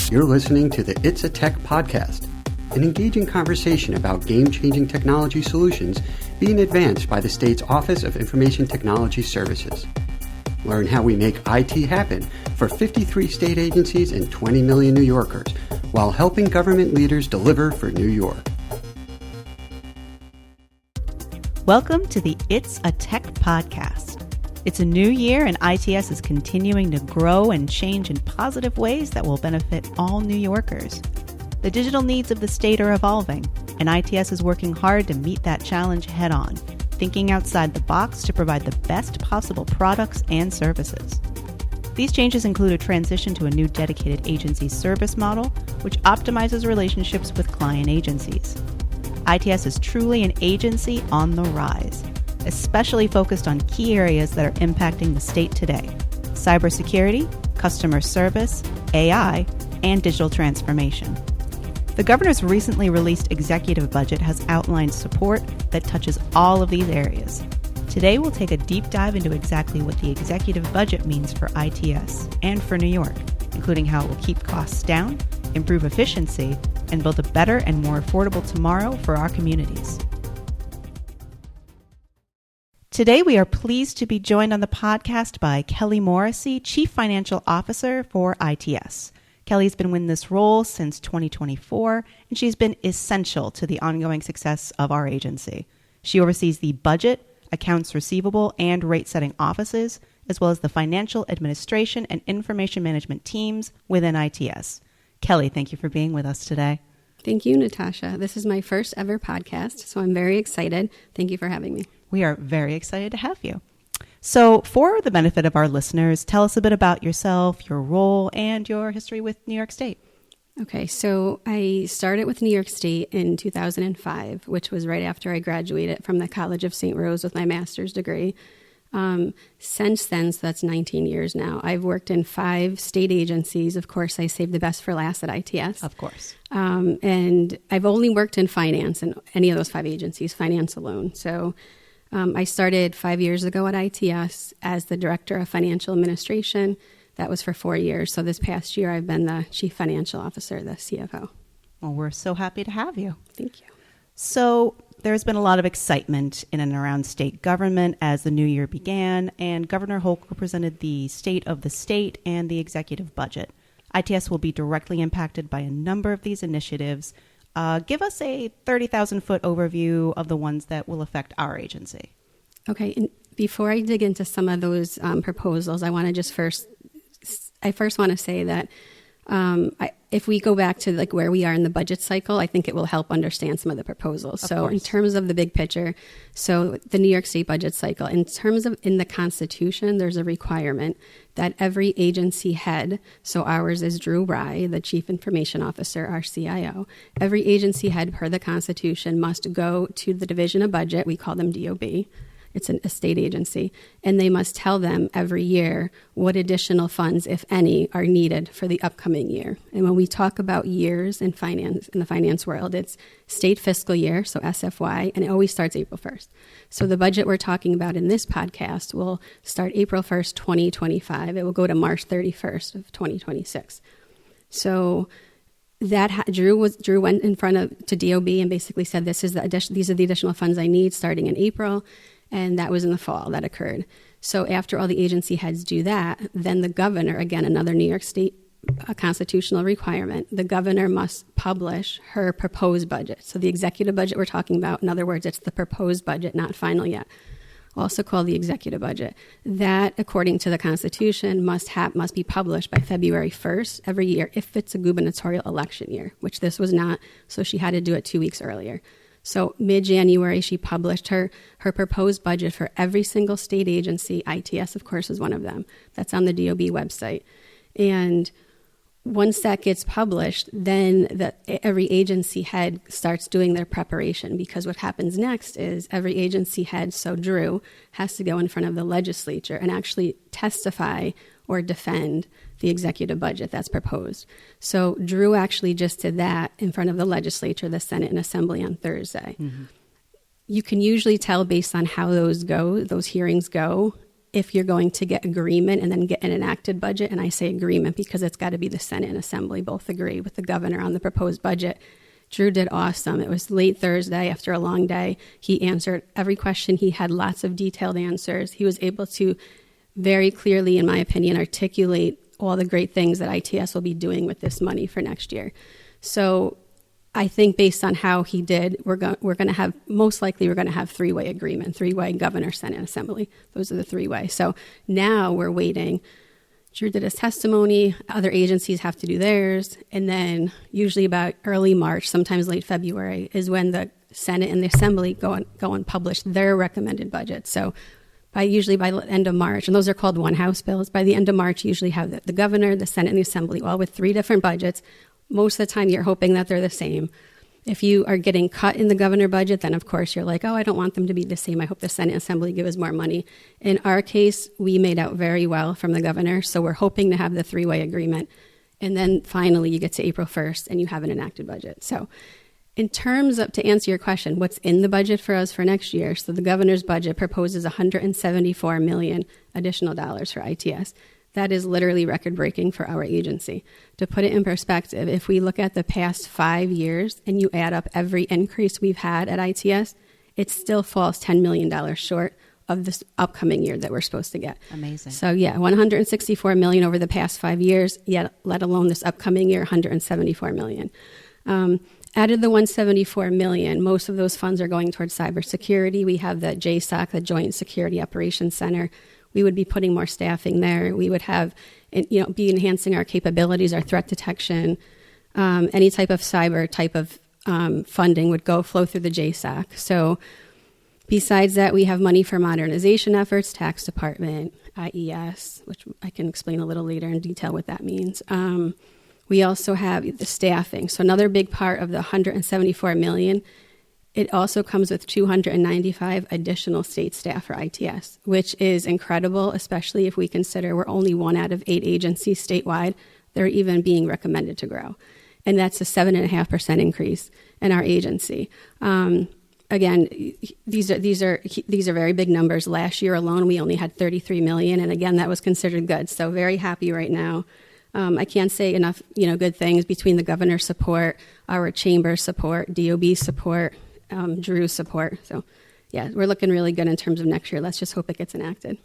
You're listening to the It's a Tech podcast, an engaging conversation about game-changing technology solutions being advanced by the state's Office of Information Technology Services. Learn how we make IT happen for 53 state agencies and 20 million New Yorkers while helping government leaders deliver for New York. Welcome to the It's a Tech podcast. It's a new year and ITS is continuing to grow and change in positive ways that will benefit all New Yorkers. The digital needs of the state are evolving, and ITS is working hard to meet that challenge head on, thinking outside the box to provide the best possible products and services. These changes include a transition to a new dedicated agency service model, which optimizes relationships with client agencies. ITS is truly an agency on the rise, especially focused on key areas that are impacting the state today: cybersecurity, customer service, AI, and digital transformation. The governor's recently released executive budget has outlined support that touches all of these areas. Today, we'll take a deep dive into exactly what the executive budget means for ITS and for New York, including how it will keep costs down, improve efficiency, and build a better and more affordable tomorrow for our communities. Today, we are pleased to be joined on the podcast by Kelly Morrissey, Chief Financial Officer for ITS. Kelly's been in this role since 2024, and she's been essential to the ongoing success of our agency. She oversees the budget, accounts receivable, and rate-setting offices, as well as the financial administration and information management teams within ITS. Kelly, thank you for being with us today. Thank you, Natasha. This is my first ever podcast, so I'm very excited. Thank you for having me. We are very excited to have you. So for the benefit of our listeners, tell us a bit about yourself, your role, and your history with New York State. Okay, so I started with New York State in 2005, which was right after I graduated from the College of St. Rose with my master's degree. Since then, so that's 19 years now, I've worked in 5 state agencies. Of course, I saved the best for last at ITS. Of course. And I've only worked in finance in any of those 5 agencies, finance alone. So I started 5 years ago at ITS as the Director of Financial Administration. That was for 4 years. So this past year, I've been the Chief Financial Officer, the CFO. Well, we're so happy to have you. Thank you. So there's been a lot of excitement in and around state government as the new year began, and Governor Hochul presented the state of the state and the executive budget. ITS will be directly impacted by a number of these initiatives. Give us a 30,000-foot overview of the ones that will affect our agency. Okay, and before I dig into some of those proposals, I want to just first want to say that if we go back to like where we are in the budget cycle, I think it will help understand some of the proposals. So in terms of the big picture, so the New York State budget cycle, in terms of in the Constitution, there's a requirement that every agency head, so ours is Drew Rye, the Chief Information Officer, our CIO, every agency head per the Constitution must go to the Division of Budget, we call them DOB, it's a state agency, and they must tell them every year what additional funds, if any, are needed for the upcoming year. And when we talk about years in finance, in the finance world, it's state fiscal year, so SFY, and it always starts April 1st. So the budget we're talking about in this podcast will start April 1st, 2025. It will go to March 31st of 2026. So that Drew went in front to DOB and basically said, these are the additional funds I need starting in April. And that was in the fall that occurred. So after all the agency heads do that, then the governor, again, another New York State constitutional requirement, the governor must publish her proposed budget. So the executive budget we're talking about, in other words, it's the proposed budget, not final yet, also called the executive budget. That, according to the Constitution, must be published by February 1st every year if it's a gubernatorial election year, which this was not, so she had to do it 2 weeks earlier. So mid-January, she published her proposed budget for every single state agency. ITS, of course, is one of them. That's on the DOB website. And once that gets published, then every agency head starts doing their preparation, because what happens next is every agency head, so Drew, has to go in front of the legislature and actually testify or defend the executive budget that's proposed. So Drew actually just did that in front of the legislature, the Senate, and Assembly on Thursday. Mm-hmm. You can usually tell based on how those hearings go, if you're going to get agreement and then get an enacted budget, and I say agreement because it's got to be the Senate and Assembly both agree with the governor on the proposed budget. Drew did awesome. It was late Thursday after a long day. He answered every question. He had lots of detailed answers. He was able to very clearly, in my opinion, articulate all the great things that ITS will be doing with this money for next year. So I think based on how he did, we're going to have, most likely we're going to have three-way agreement, three-way governor, Senate, Assembly. Those are the three-way. So now we're waiting. Drew did his testimony. Other agencies have to do theirs. And then usually about early March, sometimes late February, is when the Senate and the Assembly go and publish their recommended budget. So usually by the end of March, and those are called one House bills, by the end of March, you usually have the governor, the Senate, and the Assembly, all with three different budgets. Most of the time, you're hoping that they're the same. If you are getting cut in the governor budget, then of course you're like, oh, I don't want them to be the same. I hope the Senate Assembly give us more money. In our case, we made out very well from the governor, so we're hoping to have the three-way agreement. And then finally, you get to April 1st, and you have an enacted budget. So in terms of, to answer your question, what's in the budget for us for next year? So the governor's budget proposes $174 million additional dollars for ITS. That is literally record-breaking for our agency. To put it in perspective, if we look at the past 5 years and you add up every increase we've had at ITS, it still falls $10 million short of this upcoming year that we're supposed to get. Amazing. So yeah, $164 million over the past 5 years, yet let alone this upcoming year, $174 million. Out of the $174 million, most of those funds are going towards cybersecurity. We have the JSOC, the Joint Security Operations Center. We would be putting more staffing there. We would have, be enhancing our capabilities, our threat detection. Any type of cyber type of funding would flow through the JSOC. So besides that, we have money for modernization efforts, tax department, IES, which I can explain a little later in detail what that means. We also have the staffing. So another big part of the $174 million, it also comes with 295 additional state staff for ITS, which is incredible, especially if we consider we're only 1 out of 8 agencies statewide. They're even being recommended to grow. And that's a 7.5% increase in our agency. Again, these are very big numbers. Last year alone, we only had $33 million. And again, that was considered good. So very happy right now. I can't say enough, good things between the governor's support, our chamber support, DOB support, Drew's support. So, yeah, we're looking really good in terms of next year. Let's just hope it gets enacted.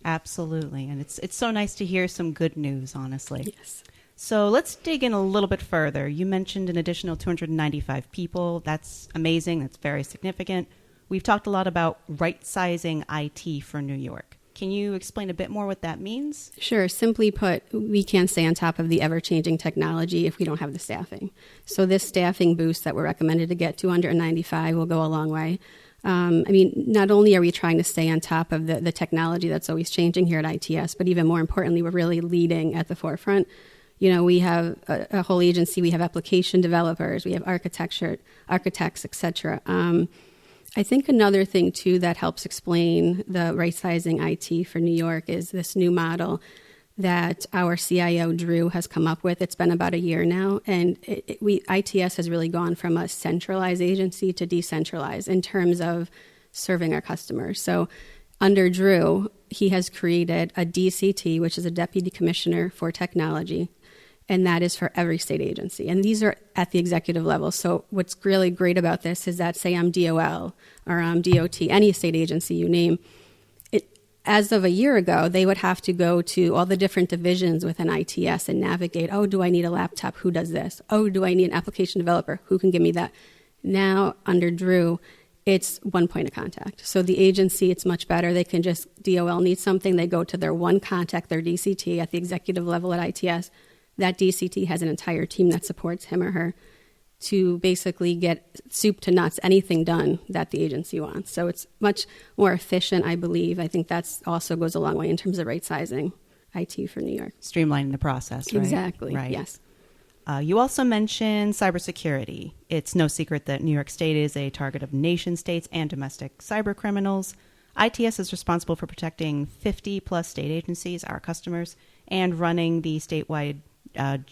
Absolutely. And it's so nice to hear some good news, honestly. Yes. So let's dig in a little bit further. You mentioned an additional 295 people. That's amazing. That's very significant. We've talked a lot about right-sizing IT for New York. Can you explain a bit more what that means? Sure. Simply put, we can't stay on top of the ever-changing technology if we don't have the staffing. So this staffing boost that we're recommended to get, 295, will go a long way. Not only are we trying to stay on top of the technology that's always changing here at ITS, but even more importantly, we're really leading at the forefront. We have a whole agency. We have application developers. We have architects, etc. I think another thing, too, that helps explain the right-sizing IT for New York is this new model that our CIO, Drew, has come up with. It's been about a year now, and ITS has really gone from a centralized agency to decentralized in terms of serving our customers. So under Drew, he has created a DCT, which is a Deputy Commissioner for Technology, and that is for every state agency. And these are at the executive level. So what's really great about this is that, say I'm DOL or I'm DOT, any state agency you name, as of a year ago, they would have to go to all the different divisions within ITS and navigate, oh, do I need a laptop? Who does this? Oh, do I need an application developer? Who can give me that? Now, under Drew, it's one point of contact. So the agency, it's much better. They can just, DOL needs something, they go to their one contact, their DCT at the executive level at ITS. That DCT has an entire team that supports him or her to basically get soup to nuts, anything done that the agency wants. So it's much more efficient, I believe. I think that also goes a long way in terms of right-sizing IT for New York. Streamlining the process, right? Exactly, right. Yes. You also mentioned cybersecurity. It's no secret that New York State is a target of nation states and domestic cyber criminals. ITS is responsible for protecting 50-plus state agencies, our customers, and running the statewide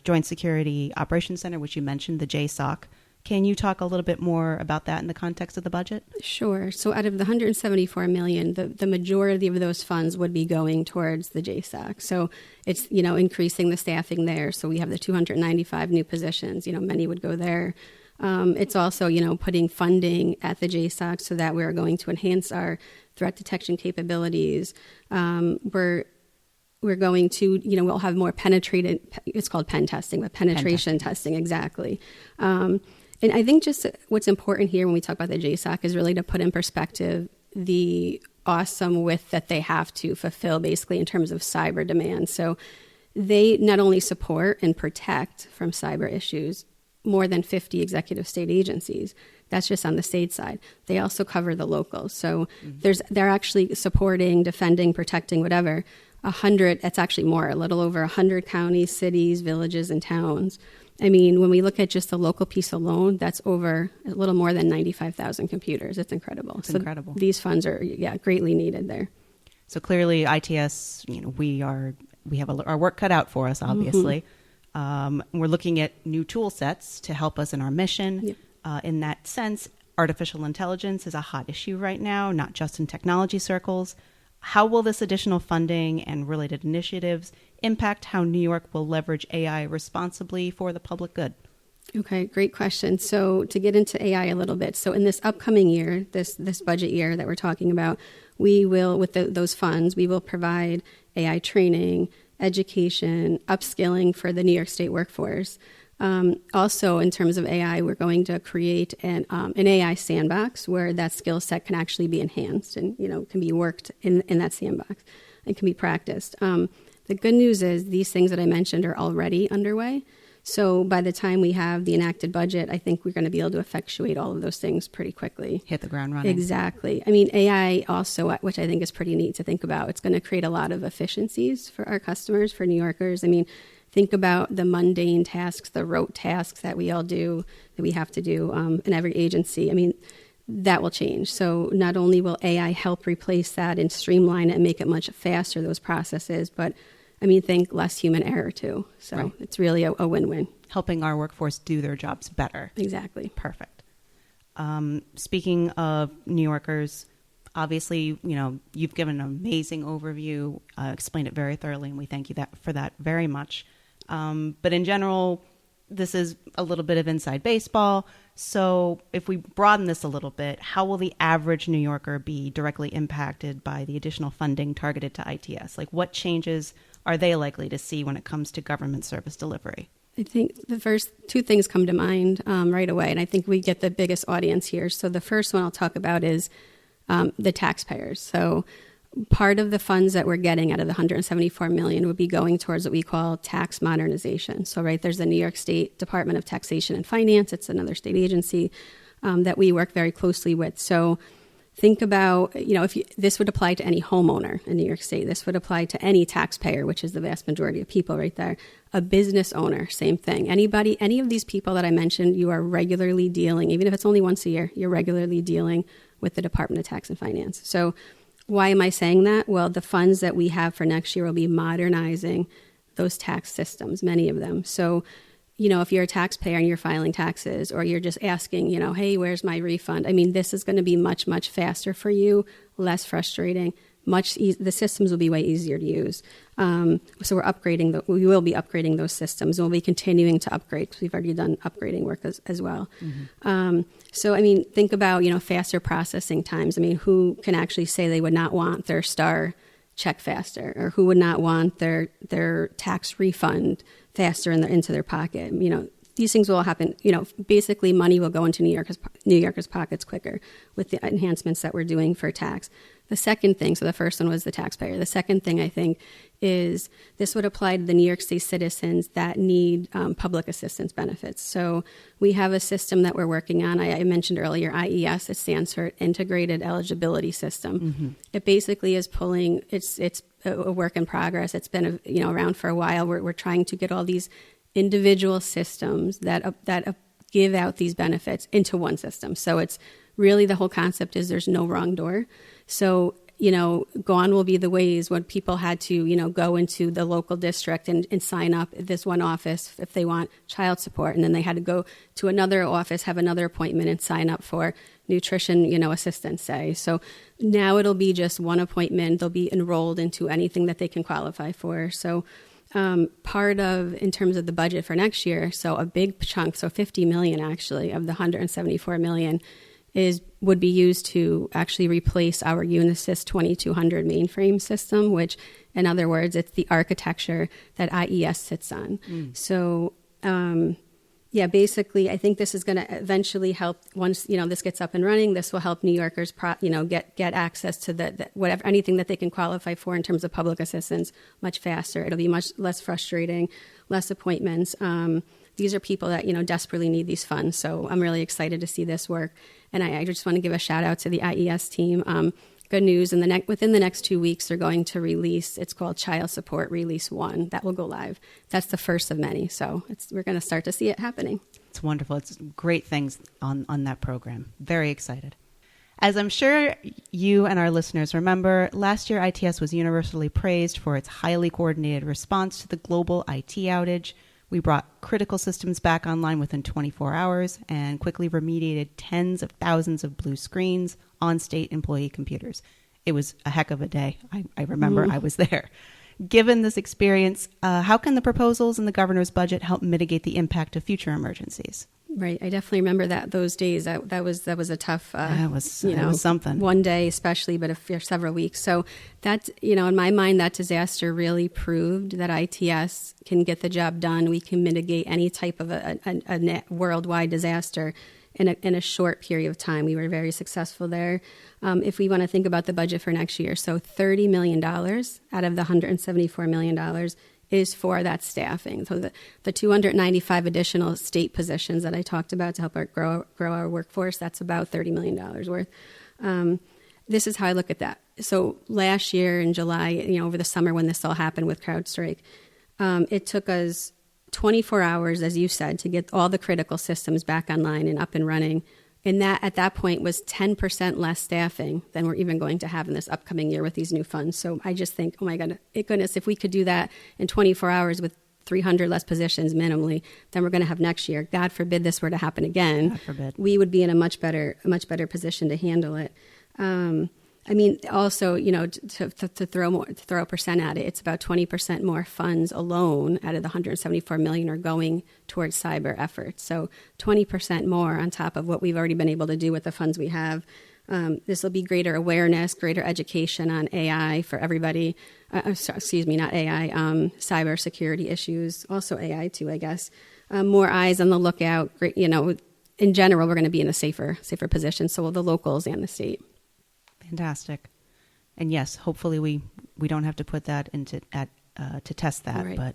Joint Security Operations Center, which you mentioned, the JSOC, Can you talk a little bit more about that in the context of the budget? Sure. So out of the $174 million, the majority of those funds would be going towards the JSOC. So it's, increasing the staffing there. So we have the 295 new positions, many would go there. It's also, putting funding at the JSOC so that we're going to enhance our threat detection capabilities. We're going to, we'll have more penetrated, it's called pen testing, but penetration testing, exactly. And I think just what's important here when we talk about the JSOC is really to put in perspective the awesome width that they have to fulfill basically in terms of cyber demand. So they not only support and protect from cyber issues more than 50 executive state agencies. That's just on the state side. They also cover the locals. So they're actually supporting, defending, protecting, whatever, 100, that's actually more, a little over 100 counties, cities, villages, and towns. I mean, when we look at just the local piece alone, that's over a little more than 95,000 computers. It's incredible. It's incredible. These funds are, greatly needed there. So clearly, ITS, we have our work cut out for us, obviously. We're looking at new tool sets to help us in our mission. Yep. In that sense, artificial intelligence is a hot issue right now, not just in technology circles. How will this additional funding and related initiatives impact how New York will leverage AI responsibly for the public good? Okay, great question. So to get into AI a little bit, so in this upcoming year, this budget year that we're talking about, we will, with those funds, we will provide AI training, education, upskilling for the New York State workforce. Also, in terms of AI, we're going to create an AI sandbox where that skill set can actually be enhanced and, can be worked in that sandbox and can be practiced. The good news is these things that I mentioned are already underway. So by the time we have the enacted budget, I think we're going to be able to effectuate all of those things pretty quickly. Hit the ground running. Exactly. I mean, AI also, which I think is pretty neat to think about, it's going to create a lot of efficiencies for our customers, for New Yorkers. I mean, think about the mundane tasks, the rote tasks that we all do, that we have to do in every agency. I mean, that will change. So not only will AI help replace that and streamline it and make it much faster, those processes, but think less human error too. So right. It's really a win-win. Helping our workforce do their jobs better. Exactly. Perfect. Speaking of New Yorkers, obviously, you've given an amazing overview, explained it very thoroughly, and we thank you for that very much. But in general, this is a little bit of inside baseball. So if we broaden this a little bit, how will the average New Yorker be directly impacted by the additional funding targeted to ITS? Like, what changes are they likely to see when it comes to government service delivery? I think the first two things come to mind right away, and I think we get the biggest audience here. So the first one I'll talk about is the taxpayers. So part of the funds that we're getting out of the $174 million would be going towards what we call tax modernization. So there's the New York State Department of Taxation and Finance. It's another state agency that we work very closely with. So think about, this would apply to any homeowner in New York State. This would apply to any taxpayer, which is the vast majority of people right there. A business owner, same thing. Any of these people that I mentioned, you are regularly dealing, even if it's only once a year, you're regularly dealing with the Department of Tax and Finance. So why am I saying that? Well, the funds that we have for next year will be modernizing those tax systems, many of them. So, if you're a taxpayer and you're filing taxes, or you're just asking, hey, where's my refund? This is going to be much, much faster for you, less frustrating. The systems will be way easier to use. So we will be upgrading those systems. We'll be continuing to upgrade because we've already done upgrading work as well. Mm-hmm. So, think about, faster processing times. Who can actually say they would not want their STAR check faster, or who would not want their tax refund faster into their pocket? These things will happen. Basically money will go into New Yorkers' pockets quicker with the enhancements that we're doing for tax. The second thing, so the first one was the taxpayer. The second thing I think is this would apply to the New York State citizens that need public assistance benefits. So we have a system that we're working on. I mentioned earlier, IES. It stands for Integrated Eligibility System. Mm-hmm. It basically is pulling. It's a work in progress. It's been around for a while. We're trying to get all these individual systems that give out these benefits into one system. So it's really, the whole concept is there's no wrong door. So gone will be the ways when people had to, go into the local district and sign up at this one office if they want child support. And then they had to go to another office, have another appointment and sign up for nutrition, assistance, say. So now it'll be just one appointment. They'll be enrolled into anything that they can qualify for. So part of, in terms of the budget for next year, so a big chunk, so $50 million actually of the $174 million would be used to actually replace our Unisys 2200 mainframe system, which, in other words, it's the architecture that IES sits on. So, basically, I think this is going to eventually help once, this gets up and running. This will help New Yorkers, get access to the whatever, anything that they can qualify for in terms of public assistance much faster. It'll be much less frustrating, less appointments. These are people that, desperately need these funds. So I'm really excited to see this work. And I just want to give a shout out to the IES team. Good news, within the next 2 weeks, they're going to release, it's called Child Support Release 1. That will go live. That's the first of many. So we're going to start to see it happening. It's wonderful. It's great things on that program. Very excited. As I'm sure you and our listeners remember, last year ITS was universally praised for its highly coordinated response to the global IT outage. We brought critical systems back online within 24 hours and quickly remediated tens of thousands of blue screens on state employee computers. It was a heck of a day. I remember I was there. Given this experience, how can the proposals in the governor's budget help mitigate the impact of future emergencies? Right. I definitely remember those days. That was a tough, that was something. One day especially, but for several weeks. So that, in my mind, that disaster really proved that ITS can get the job done. We can mitigate any type of a worldwide disaster in a short period of time. We were very successful there. If we want to think about the budget for next year, so $30 million out of the $174 million is for that staffing. So the 295 additional state positions that I talked about to help grow our workforce, that's about $30 million worth. This is how I look at that. So last year in July, over the summer when this all happened with CrowdStrike, it took us 24 hours, as you said, to get all the critical systems back online and up and running. And that at that point was 10% less staffing than we're even going to have in this upcoming year with these new funds. So I just think, oh my goodness, if we could do that in 24 hours with 300 less positions minimally than we're going to have next year, God forbid this were to happen again, God forbid, we would be in a much better position to handle it. Also, to throw a percent at it, it's about 20% more funds alone out of the 174 million are going towards cyber efforts. So 20% more on top of what we've already been able to do with the funds we have. This will be greater awareness, greater education on AI for everybody. Not AI, cybersecurity issues, also AI too, I guess. More eyes on the lookout. In general, we're going to be in a safer position. So will the locals and the state. Fantastic. And yes, hopefully we don't have to put that to test that. Right.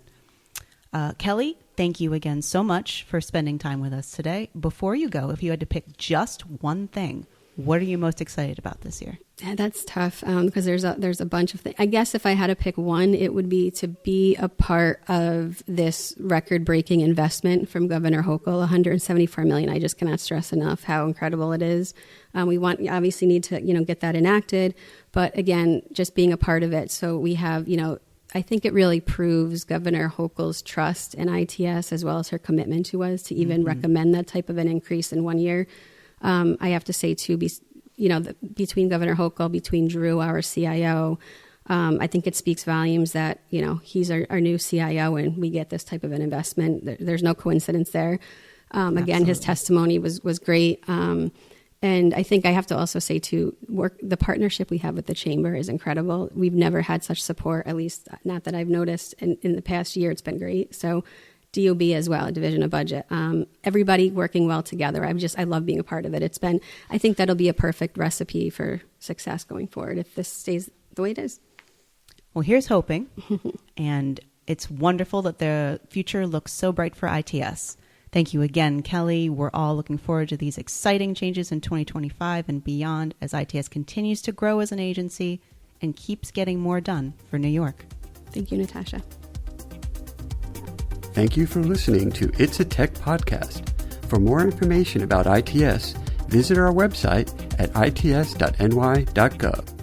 But Kelly, thank you again so much for spending time with us today. Before you go, if you had to pick just one thing, what are you most excited about this year? Yeah, that's tough because there's a bunch of things. I guess if I had to pick one, it would be to be a part of this record-breaking investment from Governor Hochul, $174 million. I just cannot stress enough how incredible it is. We obviously need to get that enacted, but again, just being a part of it. So we have I think it really proves Governor Hochul's trust in ITS as well as her commitment to us to even recommend that type of an increase in 1 year. I have to say too, between Governor Hochul, between Drew, our CIO, I think it speaks volumes that, he's our new CIO and we get this type of an investment. There's no coincidence there. Again, his testimony was great. And I think I have to also say too, the partnership we have with the chamber is incredible. We've never had such support, at least not that I've noticed in the past year. It's been great. So DOB as well, Division of Budget. Everybody working well together. I love being a part of it. I think that'll be a perfect recipe for success going forward if this stays the way it is. Well, here's hoping. And it's wonderful that the future looks so bright for ITS. Thank you again, Kelly. We're all looking forward to these exciting changes in 2025 and beyond as ITS continues to grow as an agency and keeps getting more done for New York. Thank you, Natasha. Thank you for listening to It's a Tech Podcast. For more information about ITS, visit our website at its.ny.gov.